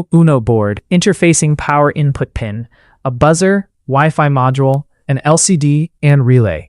Arduino UNO board interfacing power input pin, a buzzer, Wi-Fi module, an LCD, and relay.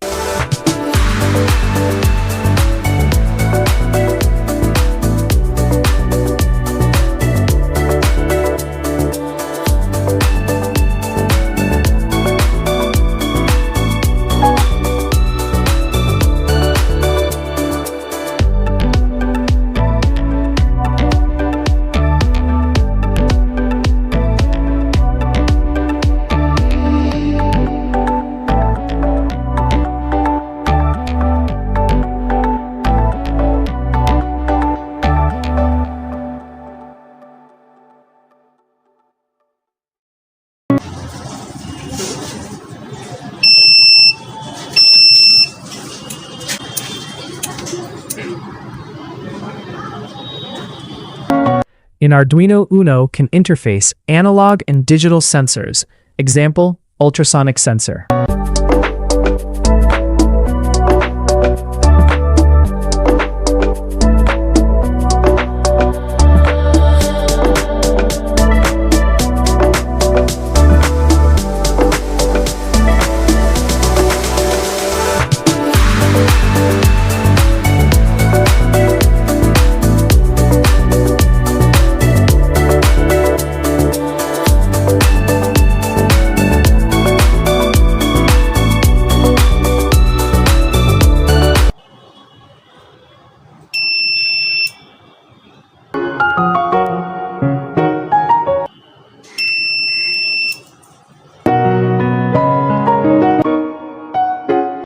In Arduino UNO can interface analog and digital sensors. Example, ultrasonic sensor.